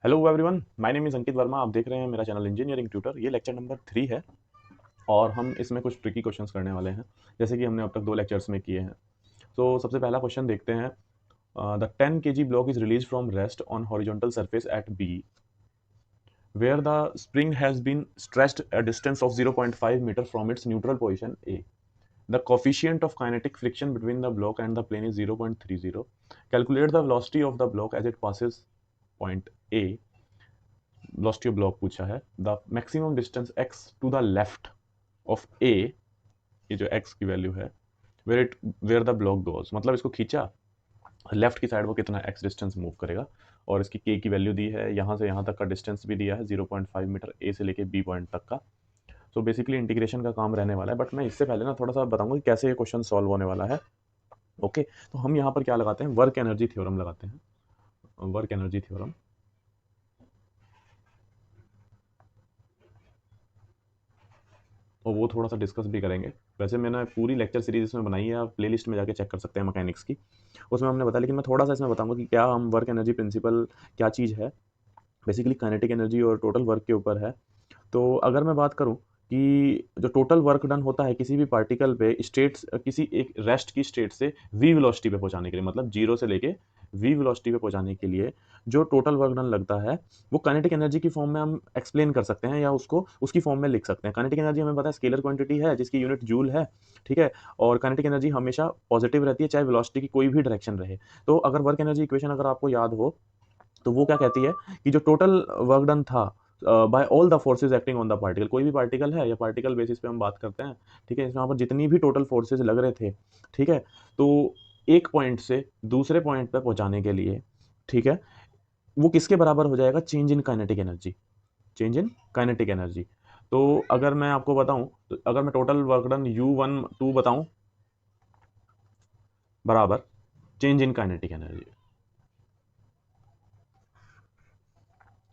Hello everyone, my name is Ankit Verma. आप देख रहे हैं मेरा चैनल इंजीनियरिंग ट्यूटर। ये लेक्चर नंबर 3 है और हम इसमें कुछ ट्रिकी क्वेश्चंस करने वाले हैं, जैसे कि हमने अब तक 2 लेक्चर्स में किए हैं। तो सबसे पहला क्वेश्चन देखते हैं। The 10 kg block is released from rest on horizontal surface at B, where the spring has been stretched a distance of 0.5 meter from its neutral position A. The coefficient of kinetic friction between the block and the plane is 0.30. Calculate the velocity of the block as it passes point A. Velocity of block पूछा है। The maximum distance x to the left of a, ये जो x की value है, where the block goes, मतलब इसको खींचा left की साइड वो कितना x डिस्टेंस मूव करेगा, और इसकी k की वैल्यू दी है, यहाँ से यहाँ तक का डिस्टेंस भी दिया है 0.5 मीटर a से लेके b पॉइंट तक का। सो बेसिकली इंटीग्रेशन का काम रहने वाला है, बट मैं इससे पहले ना थोड़ा सा बताऊंगा कि कैसे ये क्वेश्चन सॉल्व होने वाला है। ओके, तो हम यहाँ पर क्या लगाते हैं, वर्क एनर्जी थ्योरम लगाते हैं। वर्क एनर्जी थ्योरम, और वो थोड़ा सा डिस्कस भी करेंगे। वैसे मैंने पूरी लेक्चर सीरीज इसमें बनाई है, आप प्लेलिस्ट में जाके चेक कर सकते हैं मैकेनिक्स की, उसमें हमने बताया। लेकिन मैं थोड़ा सा इसमें बताऊंगा कि क्या हम वर्क एनर्जी प्रिंसिपल क्या चीज़ है। बेसिकली काइनेटिक एनर्जी और टोटल वर्क के ऊपर है। तो अगर मैं बात करूं कि जो टोटल वर्क डन होता है किसी भी पार्टिकल पे स्टेट्स, किसी एक रेस्ट की स्टेट से वी वेलोसिटी पे पहुंचाने के लिए, मतलब जीरो से लेके वी वेलोसिटी पे पहुंचाने के लिए जो टोटल वर्क डन लगता है, वो काइनेटिक एनर्जी की फॉर्म में हम एक्सप्लेन कर सकते हैं या उसको उसकी फॉर्म में लिख सकते हैं। काइनेटिक एनर्जी हमें पता है स्केलर क्वांटिटी है जिसकी यूनिट जूल है, ठीक है। और काइनेटिक एनर्जी हमेशा पॉजिटिव रहती है चाहे वेलोसिटी की कोई भी डायरेक्शन रहे। तो अगर वर्क एनर्जी इक्वेशन अगर आपको याद हो तो वो क्या कहती है कि जो टोटल वर्क डन था by all the forces acting on the particle, कोई भी पार्टिकल है या पार्टिकल बेसिस पे हम बात करते हैं, ठीक है, यहाँ पर जितनी भी टोटल फोर्सेज लग रहे थे, ठीक है, तो एक पॉइंट से दूसरे पॉइंट पे पहुंचाने के लिए, ठीक है, वो किसके बराबर हो जाएगा, change in kinetic energy, change in kinetic energy. तो अगर मैं आपको बताऊं, तो अगर मैं टोटल वर्क डन U12 बताऊं बराबर चेंज इन काइनेटिक एनर्जी,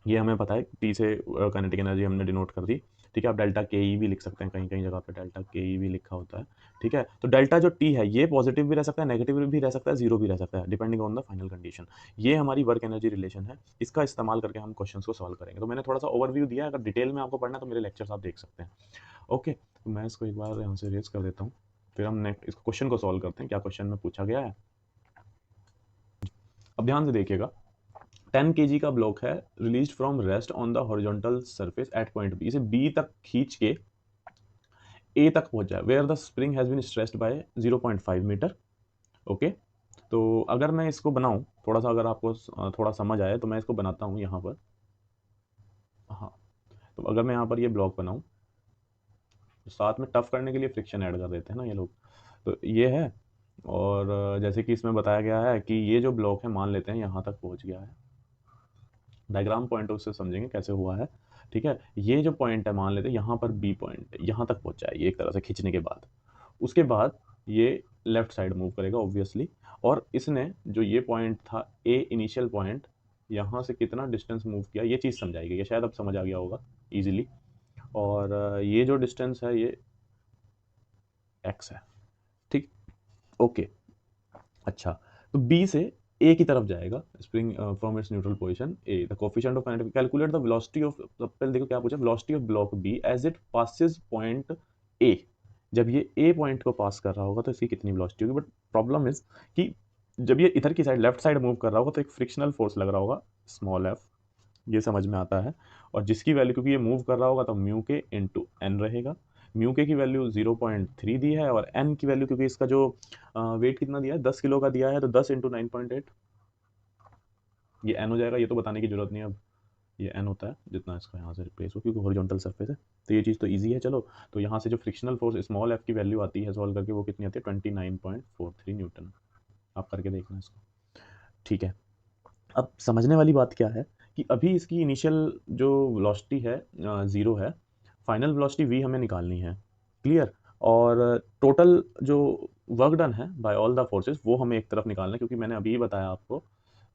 ये हमें पता है, टी से काइनेटिक एनर्जी हमने डिनोट कर दी, ठीक है। आप डेल्टा के ई भी लिख सकते हैं, कहीं कहीं जगह पे डेल्टा के ई भी लिखा होता है, ठीक है। तो डेल्टा जो टी है ये पॉजिटिव भी रह सकता है, नेगेटिव भी रह सकता है, जीरो भी रह सकता है, depending on the final condition. ये हमारी वर्क एनर्जी रिलेशन है, इसका इस्तेमाल करके हम क्वेश्चन को सॉल्व करेंगे। तो मैंने थोड़ा सा ओवरव्यू दिया है, अगर डिटेल में आपको पढ़ना है तो मेरे लेक्चर्स आप देख सकते हैं। ओके, तो मैं इसको एक बार यहाँ से रेज कर देता हूँ, फिर हम नेक्स्ट इस क्वेश्चन को सॉल्व करते हैं, क्या क्वेश्चन में पूछा गया है। अब ध्यान से देखिएगा, 10 kg का ब्लॉक है, release from rest on the horizontal surface at point B, इसे बी तक खींच के ए तक पहुंच जाए, where the spring has been stressed by 0.5 metre. Okay, तो अगर मैं इसको बनाऊं थोड़ा सा, अगर आपको थोड़ा समझ आए तो मैं इसको बनाता हूं यहाँ पर। हाँ, तो अगर मैं यहाँ पर ये ब्लॉक बनाऊं तो साथ में टफ करने के लिए फ्रिक्शन ऐड कर देते हैं ना ये लोग। तो ये है, और जैसे कि इसमें बताया गया है कि ये जो ब्लॉक है मान लेते हैं यहाँ तक पहुंच गया है, डायग्राम पॉइंट ऑफ से समझेंगे कैसे हुआ है, ठीक है। ये जो पॉइंट है मान लेते हैं यहाँ पर बी पॉइंट यहाँ तक पहुंचा है ये एक तरह से खींचने के बाद, उसके बाद ये लेफ्ट साइड मूव करेगा ऑब्वियसली, और इसने जो ये पॉइंट था ए इनिशियल पॉइंट, यहाँ से कितना डिस्टेंस मूव किया ये चीज़ समझाई गई है, शायद अब समझ आ गया होगा इजीली। और ये जो डिस्टेंस है ये एक्स है, ठीक। ओके, अच्छा, तो बी से ए की तरफ जाएगा spring from its neutral position A, the coefficient of kinetic, calculate the velocity of, पहले देखो क्या पूछा, velocity of block B as it passes point A, जब ये ए पॉइंट को पास कर रहा होगा तो इसकी कितनी वेलोसिटी होगी। बट प्रॉब्लम इज कि जब ये इधर की साइड लेफ्ट साइड मूव कर रहा होगा तो एक फ्रिक्शनल फोर्स लग रहा होगा, स्मॉल एफ, ये समझ में आता है। और जिसकी वैल्यू, क्योंकि ये मूव कर रहा होगा तो म्यू के इंटू एन रहेगा। म्यू के की वैल्यू 0.3 दी है, और एन की वैल्यू, क्योंकि इसका जो वेट कितना दिया है 10 किलो का दिया है, तो 10 इंटू 9.8 ये एन हो जाएगा। ये तो बताने की जरूरत नहीं है अब, ये एन होता है जितना इसका यहाँ से रिप्लेस हो, क्योंकि हॉरिजॉन्टल सरफेस है। तो ये चीज़ तो ईजी है। चलो, तो यहाँ से जो फ्रिक्शनल फोर्स स्मॉल एफ की वैल्यू आती है सॉल्व करके, वो कितनी आती है 29.43 न्यूटन। आप करके देखना इसको, ठीक है। अब समझने वाली बात क्या है कि अभी इसकी इनिशियल जो वेलोसिटी है ज़ीरो है, फाइनल वेलोसिटी वी हमें निकालनी है, क्लियर। और टोटल जो वर्क डन है बाय ऑल द फोर्सेस वो हमें एक तरफ निकालना है, क्योंकि मैंने अभी ही बताया आपको,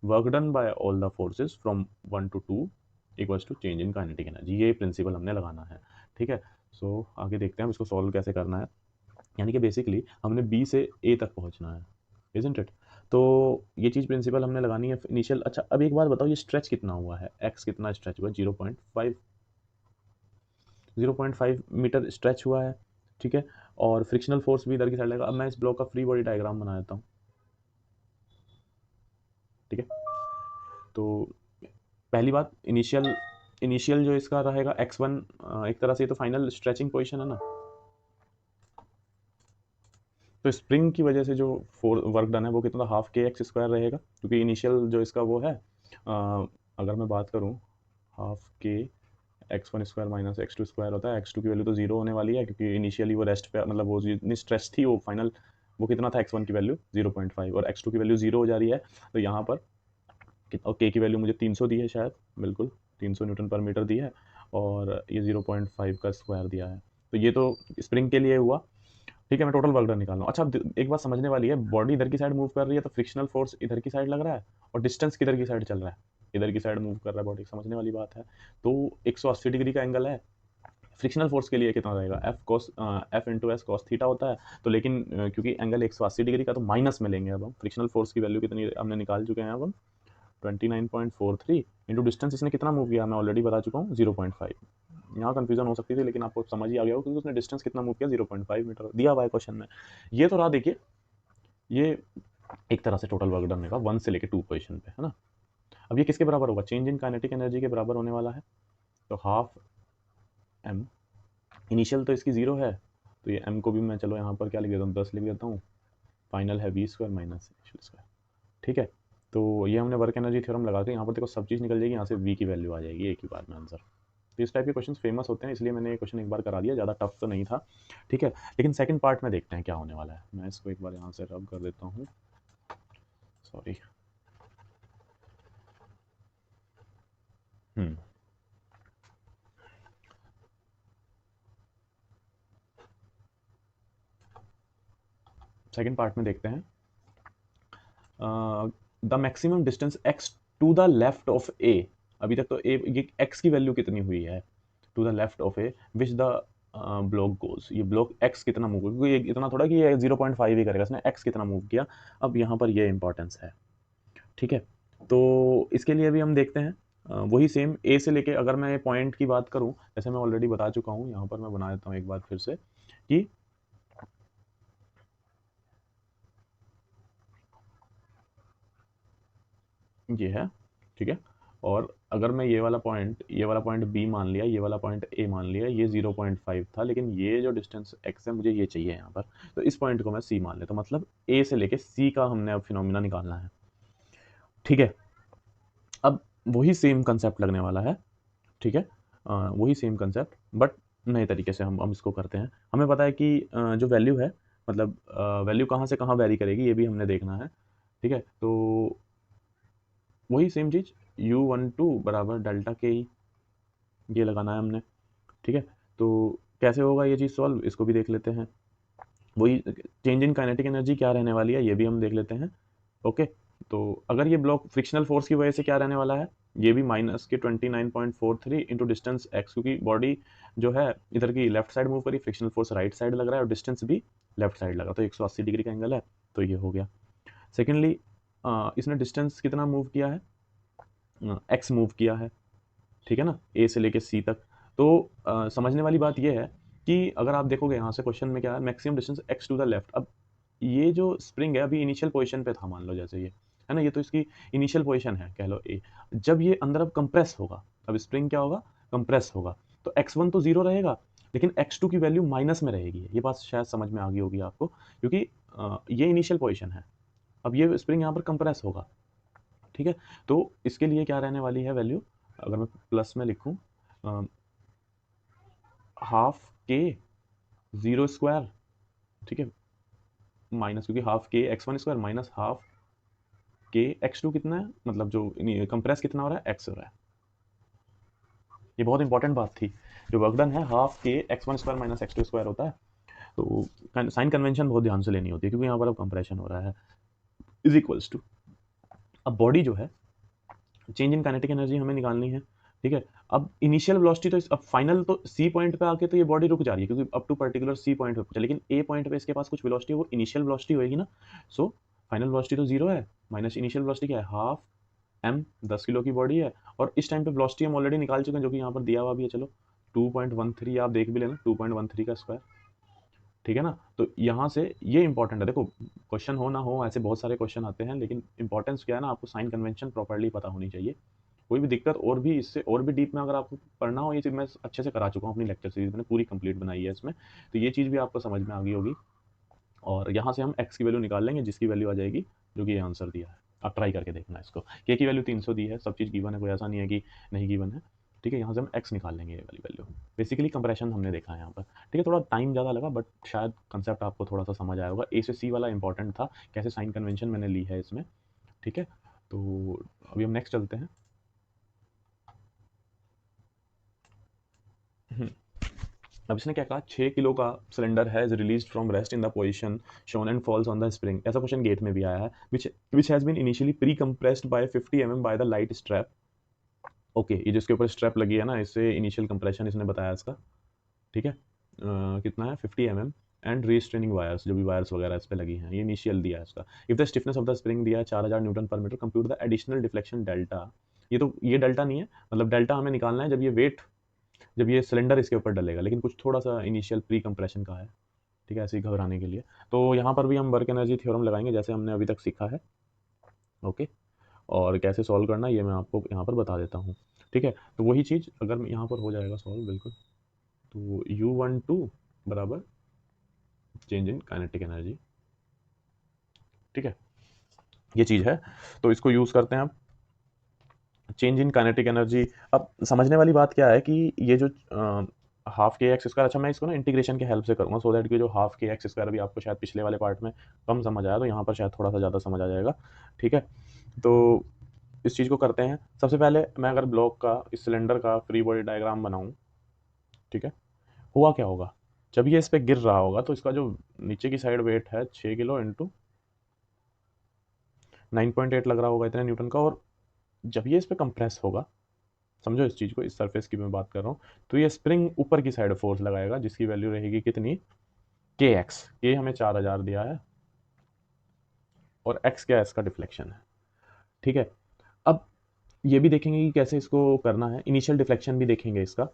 work done by all the forces from 1 to 2 equals to change in kinetic energy, ये प्रिंसिपल हमने लगाना है, ठीक है। सो आगे देखते हैं हम इसको सॉल्व कैसे करना है। यानी कि बेसिकली हमने बी से ए तक पहुंचना है, इजंट इट। तो ये चीज़ प्रिंसिपल हमने लगानी है इनिशियल। अच्छा अब एक बात बताओ, ये स्ट्रेच कितना हुआ है, एक्स कितना स्ट्रेच हुआ है? 0.5 मीटर स्ट्रेच हुआ है, ठीक है। और फ्रिक्शनल फोर्स भी इधर की साइड लगेगा। अब मैं इस ब्लॉक का फ्री बॉडी डायग्राम बना देता हूँ, ठीक है। तो पहली बात, इनिशियल इनिशियल जो इसका रहेगा x1, एक तरह से तो फाइनल स्ट्रेचिंग पोजीशन है ना। तो स्प्रिंग की वजह से जो वर्क डन है वो कितना, हाफ के एक्स स्क्वायर रहेगा, क्योंकि इनिशियल जो इसका वो है, अगर मैं बात करूँ, हाफ के x1 square minus x2 square होता है। x2 की वैल्यू तो जीरो होने वाली है, क्योंकि इनिशियली वो रेस्ट पे, मतलब वो जितनी स्ट्रेच थी वो फाइनल वो कितना था, x1 की वैल्यू 0.5 और x2 की वैल्यू जीरो हो जा रही है। तो यहाँ पर और k की वैल्यू मुझे 300 दी है शायद, बिल्कुल 300 न्यूटन पर मीटर दी है, और ये 0.5 का स्क्वायर दिया है। तो ये तो स्प्रिंग के लिए हुआ, ठीक है। मैं टोटल वर्क डन निकाल रहा हूँ। अच्छा एक बात समझने वाली है, बॉडी इधर की साइड मूव कर रही है तो फ्रिक्शनल फोर्स इधर की साइड लग रहा है, और डिस्टेंस किधर की साइड चल रहा है, इधर की साइड मूव कर रहा है बॉडी, समझने वाली बात है। तो 180 डिग्री का एंगल है। फ्रिक्शनल फोर्स के लिए कितना रहेगा, F into S cos theta होता है। तो लेकिन क्योंकि एंगल 180 डिग्री का, तो माइनस में लेंगे। अब हम फ्रिक्शनल फोर्स की वैल्यू कितनी हमने निकाल चुके हैं, अब हम 29.43 इंटू डिस्टेंस इसने कितना मूव किया मैं ऑलरेडी बता चुका हूँ, 0.5। यहाँ कंफ्यूजन हो सकती थी, लेकिन आपको समझ ही आ गया हो, क्योंकि उसने डिस्टेंस कितना मूव किया, 0.5 मीटर दिया हुआ है क्वेश्चन में। ये तो रहा, देखिए ये एक तरह से टोटल वर्क डन का 1 से लेके 2 पोजीशन पे, है ना। अब ये किसके बराबर होगा, चेंज इन काइनेटिक एनर्जी के बराबर होने वाला है। तो हाफ एम, इनिशियल तो इसकी 0 है, तो ये एम को भी मैं चलो यहाँ पर क्या लिख देता हूँ, 10 लिख देता हूँ। फाइनल है v square minus initial square, ठीक है। तो ये हमने वर्क एनर्जी थ्योरम लगा के यहाँ पर देखो सब चीज़ निकल जाएगी, यहाँ से वी की वैल्यू आ जाएगी एक ही बार में आंसर। तो इस टाइप के क्वेश्चन फेमस होते हैं, इसलिए मैंने ये क्वेश्चन एक बार करा दिया, ज़्यादा टफ तो नहीं था, ठीक है। लेकिन सेकंड पार्ट में देखते हैं क्या होने वाला है। मैं इसको एक बार यहाँ से रब कर देता हूँ, सॉरी। सेकंड पार्ट में देखते हैं, the maximum distance x to the left of a। अभी तक तो a, ये x की वैल्यू कितनी हुई है to the left of a which the block goes, ये ब्लॉक x कितना मूव, क्योंकि ये इतना थोड़ा कि ये 0.5 ही करेगा, इसने x कितना मूव किया। अब यहाँ पर ये इंपॉर्टेंस है, ठीक है। तो इसके लिए भी हम देखते हैं, वही सेम a से लेके, अगर मैं पॉइंट की बात करूँ, जैसे मैं ऑलरेडी बता चुका हूँ, यहाँ पर मैं बना देता हूँ एक बार फिर से कि ये है, ठीक है। और अगर मैं ये वाला पॉइंट बी मान लिया, ये वाला पॉइंट ए मान लिया, ये 0.5 था, लेकिन ये जो डिस्टेंस एक्स है मुझे ये चाहिए यहाँ पर, तो इस पॉइंट को मैं सी मान लेता हूँ। मतलब ए से लेके सी का हमने अब फिनोमिना निकालना है, ठीक है। अब वही सेम कंसेप्ट लगने वाला है, ठीक है। वही सेम कंसेप्ट, बट नए तरीके से हम इसको करते हैं। हमें पता है कि जो वैल्यू है, मतलब वैल्यू कहाँ से कहाँ वेरी करेगी, ये भी हमने देखना है, ठीक है। तो वही सेम चीज़, u12 बराबर डेल्टा के ई, ये लगाना है हमने, ठीक है। तो कैसे होगा ये चीज़ सॉल्व, इसको भी देख लेते हैं। वही चेंज इन काइनेटिक एनर्जी क्या रहने वाली है, ये भी हम देख लेते हैं, ओके। तो अगर ये ब्लॉक फ्रिक्शनल फोर्स की वजह से क्या रहने वाला है, ये भी माइनस के 29.43 इंटू डिस्टेंस एक्स, क्योंकि बॉडी जो है इधर की लेफ्ट साइड मूव करी, फ्रिक्शनल फोर्स राइट साइड लग रहा है और डिस्टेंस भी लेफ्ट साइड लगा, तो 180 डिग्री का एंगल है, तो ये हो गया। सेकेंडली इसने डिस्टेंस कितना मूव किया है, एक्स मूव किया है, ठीक है ना, ए से लेके सी तक। तो समझने वाली बात ये है कि अगर आप देखोगे यहाँ से क्वेश्चन में क्या है, maximum distance x to the left. अब ये जो स्प्रिंग है अभी इनिशियल पोजीशन पे था, मान लो जैसे ये है ना, ये तो इसकी इनिशियल पोजीशन है, कह लो ए। जब ये अंदर अब कंप्रेस होगा, अब स्प्रिंग क्या होगा, कंप्रेस होगा, तो x1 तो जीरो रहेगा, लेकिन x2 की वैल्यू माइनस में रहेगी। ये बात शायद समझ में आ गई होगी आपको, क्योंकि ये इनिशियल पोजीशन है, अब ये स्प्रिंग यहाँ पर कंप्रेस होगा, ठीक है। तो इसके लिए क्या रहने वाली है वैल्यू, अगर मैं प्लस में लिखूं, हाफ के जीरो स्क्वायर, ठीक है, माइनस, क्योंकि हाफ के x1 स्क्वायर माइनस हाफ के x2 कितना है, मतलब जो कंप्रेस कितना हो रहा है, x हो रहा है। ये बहुत इंपॉर्टेंट बात थी, जो वर्क डन है हाफ के x1 square minus x2 square होता है। तो साइन कन्वेंशन बहुत ध्यान से लेनी होती है, क्योंकि यहाँ पर अब कंप्रेशन हो रहा है, इज इक्वल्स टू, अब बॉडी जो है, चेंज इन काइनेटिक एनर्जी हमें निकालनी है, ठीक है। अब इनिशियल वेलोसिटी तो अब फाइनल तो सी पॉइंट पे आके तो ये बॉडी रुक जा रही है, क्योंकि up to particular C point पे पहुंचा, लेकिन ए पॉइंट पे इसके पास कुछ वेलोसिटी, वो इनिशियल वेलोसिटी होएगी ना। सो फाइनल वेलोसिटी तो 0 है, माइनस इनिशियल वेलोसिटी क्या है, हाफ m, 10 किलो की बॉडी है, और इस टाइम पे वेलोसिटी हम ऑलरेडी निकाल चुके हैं जो कि यहाँ पर दिया हुआ भी है, चलो 2.13 आप देख भी लेना, 2.13 का स्क्वायर, ठीक है ना। तो यहाँ से ये इंपॉर्टेंट है, देखो क्वेश्चन हो ना हो ऐसे बहुत सारे क्वेश्चन आते हैं, लेकिन इंपॉर्टेंस क्या है ना, आपको साइन कन्वेंशन प्रॉपर्ली पता होनी चाहिए। कोई भी दिक्कत और भी इससे और भी डीप में अगर आपको पढ़ना हो, ये चीज़ मैं अच्छे से करा चुका हूँ अपनी लेक्चर सीरीज, मैंने पूरी कंप्लीट बनाई है इसमें, तो ये चीज़ भी आपको समझ में आ गई होगी। और यहाँ से हम x की वैल्यू निकाल लेंगे, जिसकी वैल्यू आ जाएगी जो कि ये आंसर दिया है, आप ट्राई करके देखना इसको। k की वैल्यू 300 दी है, सब चीज़ गिवन है, कोई ऐसा नहीं है कि नहीं गिवन है, ठीक है। यहाँ से हम x निकाल लेंगे, ये वाली वैल्यू। बेसिकली कंप्रेशन हमने देखा है यहाँ पर, ठीक है। थोड़ा टाइम ज़्यादा लगा बट शायद कंसेप्ट आपको थोड़ा सा समझ आया होगा। a से c वाला इंपॉर्टेंट था, कैसे साइन कन्वेंशन मैंने ली है इसमें, ठीक है। तो अभी हम नेक्स्ट चलते हैं। अब इसने क्या कहा, 6 किलो का cylinder has released from rest in the position shown and falls on the spring. ऐसा क्वेश्चन गेट में भी आया है, which has been initially pre compressed by 50 mm by the light strap. Okay, ये जिसके ऊपर स्ट्रैप लगी है ना, इससे इनिशियल कंप्रेशन इसने बताया इसका, ठीक है। कितना है 50 mm एंड रीस्ट्रेनिंग वायर्स, जो भी वायर्स वगैरह इस पे लगी हैं, ये इनिशियल दिया है इसका। If the stiffness of the spring दिया है 4000 newton per metre, compute the additional deflection delta. ये डेल्टा नहीं है, मतलब डेल्टा हमें निकालना है जब ये सिलेंडर इसके ऊपर डलेगा, लेकिन कुछ थोड़ा सा इनिशियल प्री कंप्रेशन का है, ठीक है, ऐसे ही घबराने के लिए। तो यहाँ पर भी हम वर्क एनर्जी थ्योरम लगाएंगे जैसे हमने अभी तक सीखा है, ओके। और कैसे सॉल्व करना है ये मैं आपको यहाँ पर बता देता हूँ, ठीक है। तो वही चीज़ अगर यहाँ पर हो जाएगा सॉल्व बिल्कुल, तो U12 बराबर चेंज इन काइनेटिक एनर्जी, ठीक है, ये चीज़ है। तो इसको यूज़ करते हैं अब, चेंज इन काइनेटिक एनर्जी। अब समझने वाली बात क्या है कि ये जो हाफ के एक्स स्क्वायर, अच्छा मैं इसको ना इंटीग्रेशन के हेल्प से करूँगा, सो दैट कि जो हाफ के एक्स स्क्वायर अभी आपको शायद पिछले वाले पार्ट में कम समझ आया, तो यहाँ पर शायद थोड़ा सा ज़्यादा समझ आ जाएगा, ठीक है। तो इस चीज़ को करते हैं। सबसे पहले मैं अगर ब्लॉक का, इस सिलेंडर का फ्री बॉडी डायग्राम बनाऊँ, ठीक है, हुआ क्या होगा, जब ये इस पर गिर रहा होगा तो इसका जो नीचे की साइड वेट है 6 किलो इंटू 9.8 लग रहा होगा इतने न्यूटन का, और जब ये इस पर कंप्रेस होगा, समझो इस चीज़ को, इस सरफेस की मैं बात कर रहा हूँ, तो ये स्प्रिंग ऊपर की साइड फोर्स लगाएगा जिसकी वैल्यू रहेगी कितनी, के एक्स, के हमें 4000 दिया है, और एक्स क्या है, इसका डिफ्लेक्शन है, ठीक है। अब ये भी देखेंगे कि कैसे इसको करना है, इनिशियल डिफ्लेक्शन भी देखेंगे इसका।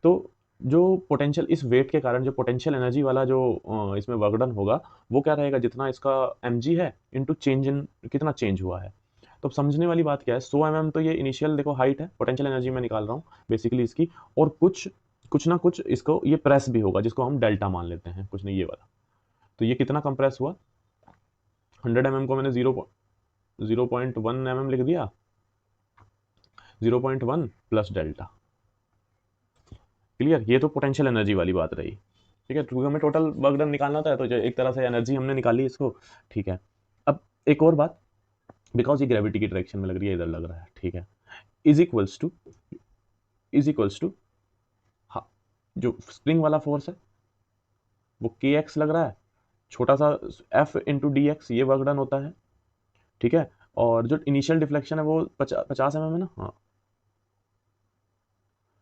तो जो पोटेंशियल, इस वेट के कारण जो पोटेंशियल एनर्जी वाला जो इसमें वर्क डन होगा, वो क्या रहेगा, जितना इसका mg है इंटू चेंज इन, कितना चेंज हुआ है। तो अब समझने वाली बात क्या है, 100 mm तो ये इनिशियल देखो हाइट है, पोटेंशियल एनर्जी मैं निकाल रहा हूँ बेसिकली इसकी, और कुछ कुछ ना कुछ इसको ये प्रेस भी होगा जिसको हम डेल्टा मान लेते हैं, कुछ नहीं ये वाला। तो ये कितना कंप्रेस हुआ, 100 mm को मैंने 0.1 mm लिख दिया, 0.1 प्लस डेल्टा, क्लियर। ये तो पोटेंशियल एनर्जी वाली बात रही, ठीक है, क्योंकि हमें टोटल वर्क डन निकालना था, तो जो एक तरह से एनर्जी हमने निकाली इसको, ठीक है। अब एक और बात, बिकॉज ये ग्रेविटी की डायरेक्शन में लग रही है, इधर लग रहा है, ठीक है, is equals to, is equals to, जो स्प्रिंग वाला फोर्स है वो के एक्स लग रहा है, छोटा सा एफ इंटू डी एक्स, ये वर्क डन होता है, ठीक है। और जो इनिशियल डिफ्लेक्शन है वो 50 mm है ना, हाँ,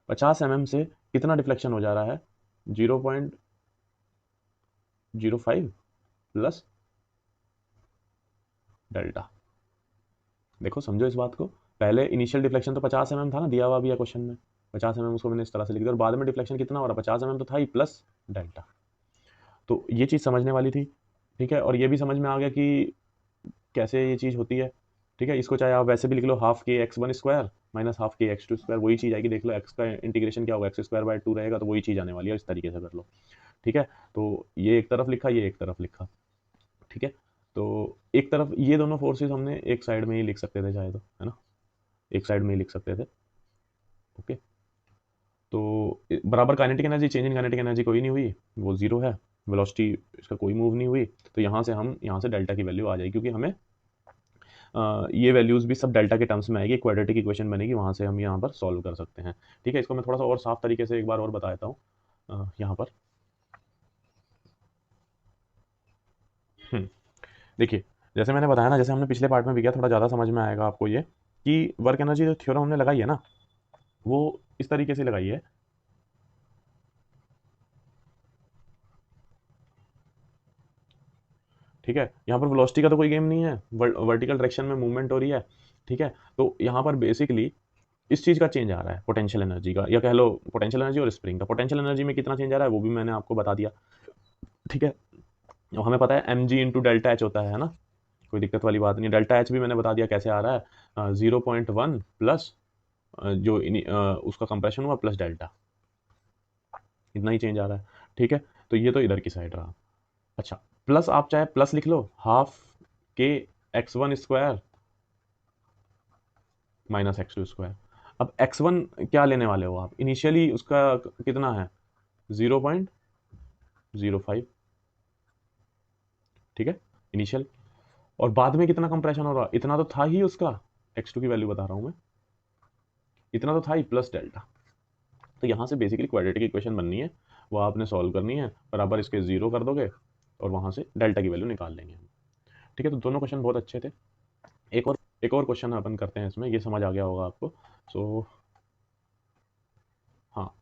50 mm से कितना डिफ्लेक्शन हो जा रहा है, 0.05 प्लस डेल्टा। देखो समझो इस बात को, पहले इनिशियल डिफ्लेक्शन तो 50 mm था ना, दिया हुआ भी है क्वेश्चन में, 50 mm उसको मैंने इस तरह से लिख दिया, और बाद में डिफ्लेक्शन कितना हो रहा है, 50 mm तो था ही प्लस डेल्टा। तो ये चीज़ समझने वाली थी, ठीक है। और ये भी समझ में आ गया कि कैसे ये चीज़ होती है, ठीक है। इसको चाहे आप वैसे भी लिख लो, हाफ के x one square minus half के एक्स टू स्क्वायर, वही चीज़ आएगी, देख लो एक्स का इंटीग्रेशन क्या होगा, एक्स स्क्वायर बाय 2 रहेगा, तो वही चीज़ आने वाली है, इस तरीके से कर लो, ठीक है। तो ये एक तरफ लिखा, ये एक तरफ लिखा, ठीक है। तो एक तरफ ये दोनों फोर्सेस हमने एक साइड में ही लिख सकते थे चाहे तो, है ना, एक साइड में ही लिख सकते थे, ओके। तो बराबर kinetic energy, change in kinetic energy कोई नहीं हुई, वो जीरो है, वेलोसिटी इसका कोई मूव नहीं हुई, तो यहाँ से हम यहाँ से डेल्टा की वैल्यू आ जाएगी, क्योंकि हमें ये वैल्यूज़ भी सब डेल्टा के टर्म्स में आएगी, क्वाड्रेटिक इक्वेशन बनेगी, वहाँ से हम यहाँ पर सॉल्व कर सकते हैं, ठीक है। इसको मैं थोड़ा सा और साफ तरीके से एक बार और बता देता हूँ यहाँ पर। देखिए, जैसे मैंने बताया ना, जैसे हमने पिछले पार्ट में भी किया, थोड़ा ज़्यादा समझ में आएगा आपको ये, कि वर्क एनर्जी जो थ्योरम हमने लगाई है ना, वो इस तरीके से लगाई है, ठीक है, यहाँ पर वेलोसिटी का तो कोई गेम नहीं है, वर्टिकल डायरेक्शन में मूवमेंट हो रही है, ठीक है। तो यहाँ पर बेसिकली इस चीज़ का चेंज आ रहा है, पोटेंशियल एनर्जी का, या कह लो पोटेंशियल एनर्जी और स्प्रिंग का। पोटेंशियल एनर्जी में कितना चेंज आ रहा है वो भी मैंने आपको बता दिया, ठीक है। और हमें पता है m g into delta h होता है ना, कोई दिक्कत वाली बात नहीं। डेल्टा एच भी मैंने बता दिया कैसे आ रहा है, 0.1 प्लस उसका कंप्रेशन हुआ प्लस डेल्टा, इतना ही चेंज आ रहा है, ठीक है। तो ये तो इधर की साइड रहा। अच्छा, प्लस आप चाहे प्लस लिख लो, हाफ के x1 square minus x2 square. अब x1 क्या लेने वाले हो आप, इनिशियली उसका कितना है 0.05, ठीक है, इनिशियल। और बाद में कितना कंप्रेशन हो रहा, इतना तो था ही उसका, x2 की वैल्यू बता रहा हूं मैं, इतना तो था ही प्लस डेल्टा। तो यहाँ से बेसिकली क्वाड्रेटिक इक्वेशन बननी है, वो आपने सॉल्व करनी है, बराबर इसके 0 कर दोगे और वहाँ से डेल्टा की वैल्यू निकाल लेंगे हम, ठीक है। तो दोनों क्वेश्चन बहुत अच्छे थे। एक और क्वेश्चन अपन करते हैं इसमें, ये समझ आ गया होगा आपको। सो हाँ,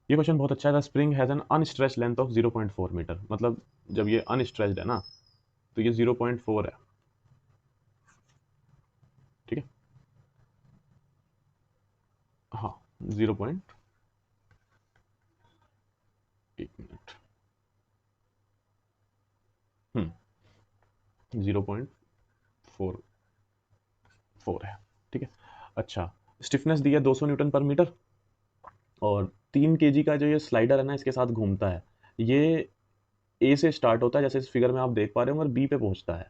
ये क्वेश्चन बहुत अच्छा है। The spring has an unstretched length of 0.4 metre, मतलब जब ये अनस्ट्रेच्ड है ना तो ये 0.4 है, ठीक है। हाँ, 0.1 मिनट, 0.44 है, ठीक है। अच्छा, स्टिफनेस दी है 200 न्यूटन पर मीटर, और 3 kg का जो ये स्लाइडर है ना इसके साथ घूमता है, ये ए से स्टार्ट होता है जैसे इस फिगर में आप देख पा रहे हो, और बी पे पहुंचता है,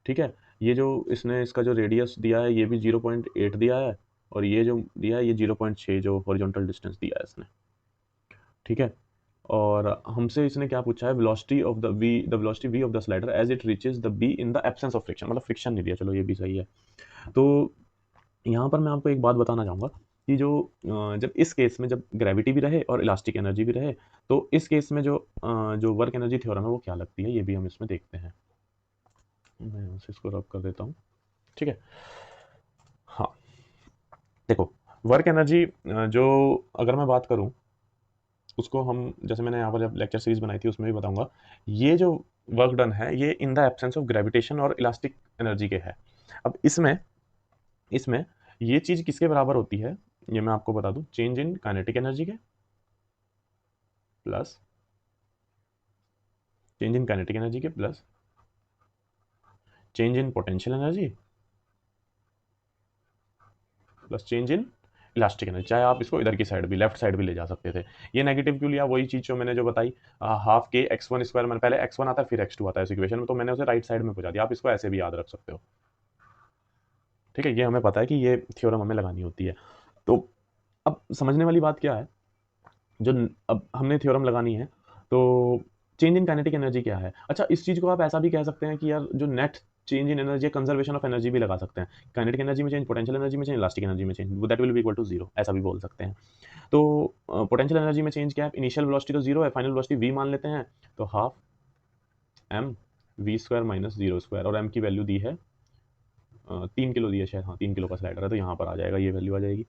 ठीक है। ये जो इसने इसका जो रेडियस दिया है ये भी 0.8 दिया है, और ये जो दिया है ये 0.6 जो हॉरिजॉन्टल डिस्टेंस दिया है इसने, ठीक है। और हमसे इसने क्या पूछा है, velocity of the velocity v of the slider as it reaches the b in the absence of friction, मतलब फ्रिक्शन नहीं दिया, चलो ये भी सही है। तो यहाँ पर मैं आपको एक बात बताना चाहूँगा कि जब इस केस में जब ग्रेविटी भी रहे और इलास्टिक एनर्जी भी रहे, तो इस केस में जो वर्क एनर्जी थ्योरम है वो क्या लगती है, ये भी हम इसमें देखते हैं। मैं यहाँ से इसको रब कर देता हूँ, ठीक है। हाँ, देखो, वर्क एनर्जी जो अगर मैं बात करूँ उसको हम, जैसे मैंने यहाँ पर जब लेक्चर सीरीज बनाई थी उसमें भी बताऊंगा, ये जो वर्क डन है ये इन द एब्सेंस ऑफ ग्रेविटेशन और इलास्टिक एनर्जी के है। अब इसमें इसमें ये चीज़ किसके बराबर होती है, ये मैं आपको बता दूं, चेंज इन काइनेटिक एनर्जी के plus change in kinetic energy के plus change in potential energy plus change in elastic energy. चाहे आप इसको इधर की साइड भी, लेफ्ट साइड भी ले जा सकते थे। ये नेगेटिव क्यों लिया, वही चीज़ जो मैंने जो बताई, हाफ के x1 स्क्वायर, मैंने पहले x1 आता है फिर x2 आता है इस इक्वेशन में, तो मैंने उसे राइट साइड में पहुंचा दिया। आप इसको ऐसे भी याद रख सकते हो, ठीक है। ये हमें पता है कि ये थ्योरम हमें लगानी होती है। तो अब समझने वाली बात क्या है, जो अब हमने थ्योरम लगानी है, तो चेंज इन काइनेटिक एनर्जी क्या है। अच्छा, इस चीज़ को आप ऐसा भी कह सकते हैं कि यार जो net change in energy, conservation of energy भी लगा सकते हैं। काइनेटिक एनर्जी में चेंज, पोटेंशियल एनर्जी में चेंज, इलास्टिक एनर्जी में change, that will be equal to 0, ऐसा भी बोल सकते हैं। तो पोटेंशियल एनर्जी में चेंज क्या है, इनिशियल वेलोसिटी तो 0 है, फाइनल वेलोसिटी v मान लेते हैं, तो half m v square minus 0 square, और m की वैल्यू दी है 3 किलो दी है शायद, हाँ 3 किलो का स्लाइडर है, तो यहाँ पर आ जाएगा, ये वैल्यू आ जाएगी।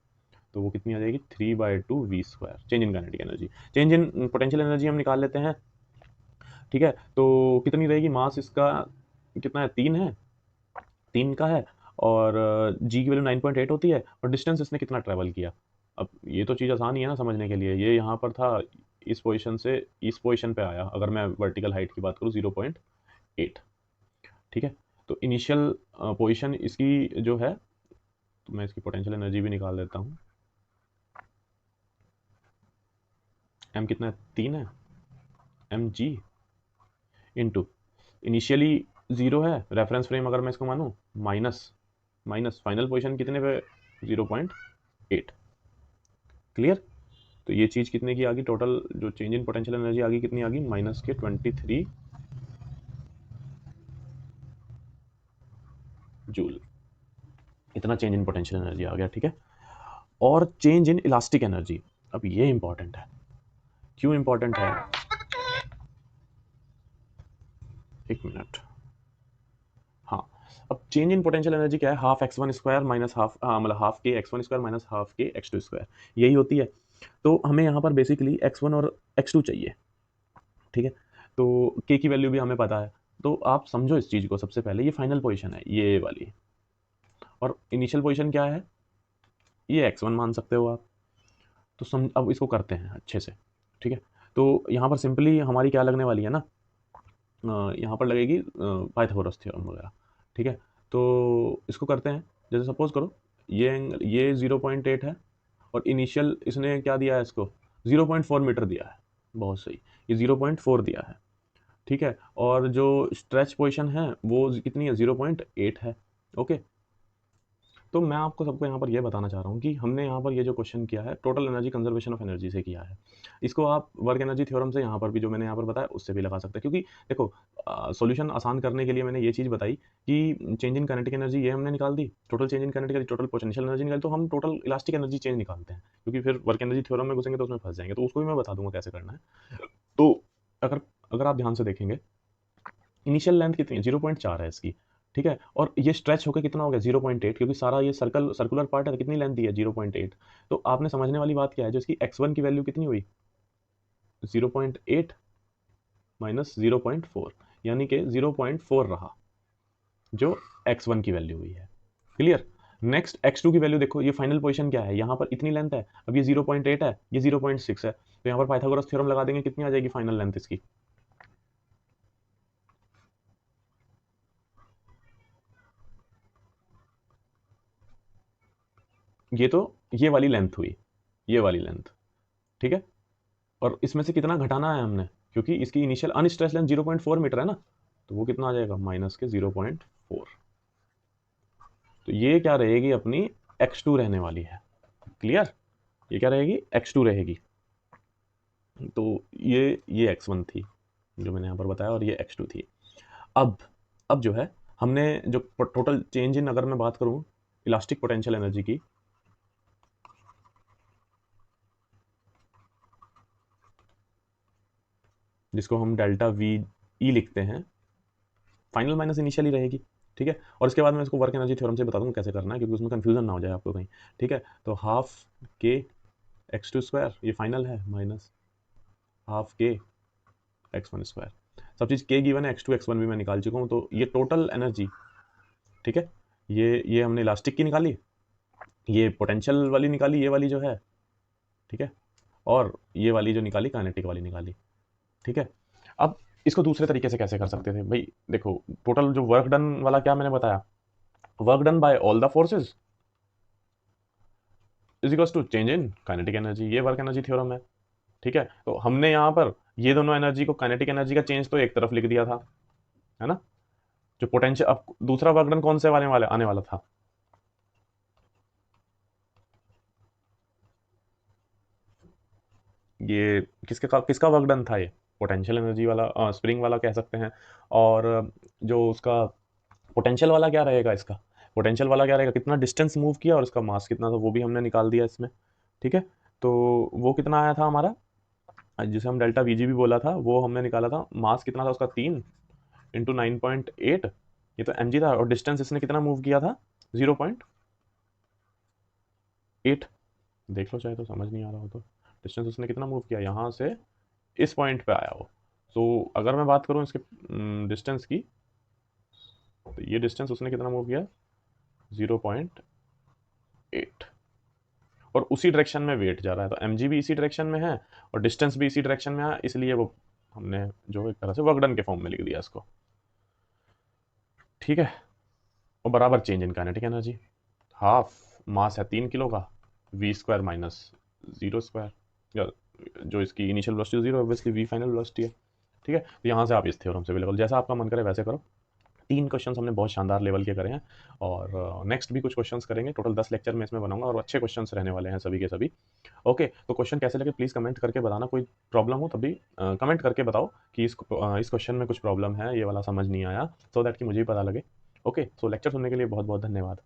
तो वो कितनी आ जाएगी, 3/2 v square, change in kinetic energy. Change in potential energy हम निकाल लेते हैं, ठीक है। तो कितनी रहेगी, मास इसका कितना है, 3 है, 3 का है, और जी की वैल्यू 9.8 होती है, और डिस्टेंस इसने कितना ट्रैवल किया। अब ये तो चीज़ आसान ही है ना समझने के लिए, ये यहाँ पर था, इस पोजीशन से इस पोजीशन पे आया, अगर मैं वर्टिकल हाइट की बात करूँ 0.8, ठीक है। तो इनिशियल पोजीशन इसकी जो है, तो मैं इसकी पोटेंशियल एनर्जी भी निकाल देता हूँ। एम कितना है, 3 है, एम जी इंटू इनिशियली 0 है, रेफरेंस फ्रेम अगर मैं इसको मानूँ, माइनस माइनस फाइनल पोजीशन कितने पे, 0.8, क्लियर। तो ये चीज़ कितने की आ गई, टोटल जो चेंज इन पोटेंशियल एनर्जी आ गई, कितनी आ गई, माइनस के 23 जूल, इतना चेंज इन पोटेंशियल एनर्जी आ गया, ठीक है। और चेंज इन इलास्टिक एनर्जी, अब ये इंपॉर्टेंट है। क्यों इंपॉर्टेंट है, एक मिनट। हाँ, अब चेंज इन पोटेंशियल एनर्जी क्या है, half x1 square minus half, मतलब हाफ के x1 स्क्वायर माइनस हाफ के x2 स्क्वायर, यही होती है। तो हमें यहाँ पर बेसिकली x1 और x2 चाहिए, ठीक है। तो k की वैल्यू भी हमें पता है, तो आप समझो इस चीज़ को, सबसे पहले ये फाइनल पोजीशन है ये वाली, और इनिशियल पोजीशन क्या है, ये x1 मान सकते हो आप। तो अब इसको करते हैं अच्छे से, ठीक है। तो यहाँ पर सिंपली हमारी क्या लगने वाली है ना, यहाँ पर लगेगी पाइथागोरस थ्योरम वगैरह, ठीक है। तो इसको करते हैं, जैसे सपोज करो ये 0.8 है, और इनिशियल इसने क्या दिया है इसको, 0.4 मीटर दिया है, बहुत सही, ये 0.4 दिया है, ठीक है। और जो स्ट्रेच पोजीशन है वो कितनी है, 0.8 है, ओके। तो मैं आपको सबको यहाँ पर ये बताना चाह रहा हूँ कि हमने यहाँ पर ये जो क्वेश्चन किया है total energy conservation of energy से किया है। इसको आप वर्क एनर्जी थ्योरम से यहाँ पर भी जो मैंने यहाँ पर बताया उससे भी लगा सकते हैं, क्योंकि देखो सॉल्यूशन आसान करने के लिए मैंने ये चीज़ बताई कि चेंज इन काइनेटिक एनर्जी ये हमने निकाल दी, total change in kinetic energy, total potential energy निकाली, तो हम टोटल इलास्टिक एनर्जी चेंज निकालते हैं, क्योंकि फिर वर्क एनर्जी थ्योरम में घुसेंगे तो उसमें फंस जाएंगे, तो उसको भी मैं बता दूंगा कैसे करना है। तो अगर अगर आप ध्यान से देखेंगे, इनिशियल लेंथ कितनी है, 0.4 है इसकी, ठीक है। और ये स्ट्रेच होकर कितना हो गया, 0.8, क्योंकि सारा ये सर्कुलर पार्ट है, तो कितनी लेंथ दी है, 0.8। तो आपने समझने वाली बात क्या है, जो इसकी x1 की वैल्यू कितनी हुई, 0.8 माइनस 0.4, यानी कि 0.4 रहा, जो x1 की वैल्यू हुई है, क्लियर। नेक्स्ट x2 की वैल्यू देखो, ये फाइनल पोजीशन क्या है, यहाँ पर इतनी लेंथ है, अब ये 0.8 है, ये 0.6 है, तो यहाँ पर पाइथागोरस थ्योरम लगा देंगे, कितनी आ जाएगी फाइनल लेंथ इसकी, ये तो ये वाली लेंथ हुई, ये वाली लेंथ, ठीक है। और इसमें से कितना घटाना है हमने, क्योंकि इसकी इनिशियल अनस्ट्रेच लेंथ 0.4 मीटर है ना, तो वो कितना आ जाएगा, माइनस के 0.4। तो ये क्या रहेगी अपनी, x2 रहने वाली है, क्लियर। ये क्या रहेगी, x2 रहेगी। तो ये x1 थी जो मैंने यहाँ पर बताया, और ये x2 थी। अब जो है हमने जो टोटल चेंज इन, अगर मैं बात करूँ इलास्टिक पोटेंशियल एनर्जी की, जिसको हम डेल्टा वी ई लिखते हैं, फाइनल माइनस इनिशियल ही रहेगी, ठीक है। और इसके बाद मैं इसको वर्क एनर्जी थ्योरम से बता दूंगा कैसे करना है, क्योंकि उसमें कंफ्यूजन ना हो जाए आपको कहीं, ठीक है। तो हाफ के x2 स्क्वायर, ये फाइनल है, माइनस हाफ के x1 स्क्वायर, सब चीज़ के गिवन है, x2 x1 भी मैं निकाल चुका हूँ, तो ये टोटल एनर्जी, ठीक है। ये हमने इलास्टिक की निकाली, ये पोटेंशियल वाली निकाली, ये वाली जो है, ठीक है। और ये वाली जो निकाली, काइनेटिक वाली निकाली, ठीक है। अब इसको दूसरे तरीके से कैसे कर सकते थे भाई, देखो टोटल जो वर्क डन वाला क्या मैंने बताया, work done by all the forces is equals to change in kinetic energy, ये वर्क एनर्जी थ्योरम है, ठीक है। तो हमने यहाँ पर ये दोनों एनर्जी को, काइनेटिक एनर्जी का चेंज तो एक तरफ लिख दिया था, है ना। जो पोटेंशियल, अब दूसरा वर्क डन कौन से वाले वाले आने वाला था, ये किसका वर्क डन था, ये पोटेंशियल एनर्जी वाला, स्प्रिंग वाला कह सकते हैं। और जो उसका पोटेंशियल वाला क्या रहेगा, इसका पोटेंशियल वाला क्या रहेगा, कितना डिस्टेंस मूव किया और उसका मास कितना था, वो भी हमने निकाल दिया इसमें, ठीक है। तो वो कितना आया था हमारा, जिसे हम डेल्टा वी जी भी बोला था, वो हमने निकाला था, मास कितना था उसका, 3 × 9.8, ये तो एम जी था, और डिस्टेंस इसने कितना मूव किया था, 0.8, देख लो चाहे तो, समझ नहीं आ रहा हो तो, डिस्टेंस उसने कितना मूव किया, यहाँ से इस पॉइंट पे आया हो। तो अगर मैं बात करूँ इसके डिस्टेंस की, तो ये डिस्टेंस उसने कितना मूव किया, 0.8, और उसी डायरेक्शन में वेट जा रहा है, तो एम भी इसी डायरेक्शन में है और डिस्टेंस भी इसी डायरेक्शन में है, इसलिए वो हमने जो एक तरह से वर्क डन के फॉर्म में लिख दिया इसको, ठीक है। और बराबर change in kinetic energy, half मास है 3 किलो का, वी स्क्वायर माइनस 0 स्क्वायर, या जो इसकी initial velocity 0, obviously v final velocity है, ठीक है। तो यहाँ से आप इस थ्योरम से बिल्कुल जैसा आपका मन करे वैसे करो। 3 क्वेश्चन हमने बहुत शानदार लेवल के करे हैं, और नेक्स्ट भी कुछ क्वेश्चंस करेंगे, टोटल 10 लेक्चर में इसमें बनाऊंगा, और अच्छे क्वेश्चंस रहने वाले हैं सभी के सभी, ओके। तो क्वेश्चन कैसे लगे प्लीज़ कमेंट करके बताना, कोई प्रॉब्लम हो तभी कमेंट करके बताओ कि इस क्वेश्चन में कुछ प्रॉब्लम है, ये वाला समझ नहीं आया, सो दैट कि मुझे भी पता लगे, ओके। सो लेक्चर सुनने के लिए बहुत बहुत धन्यवाद।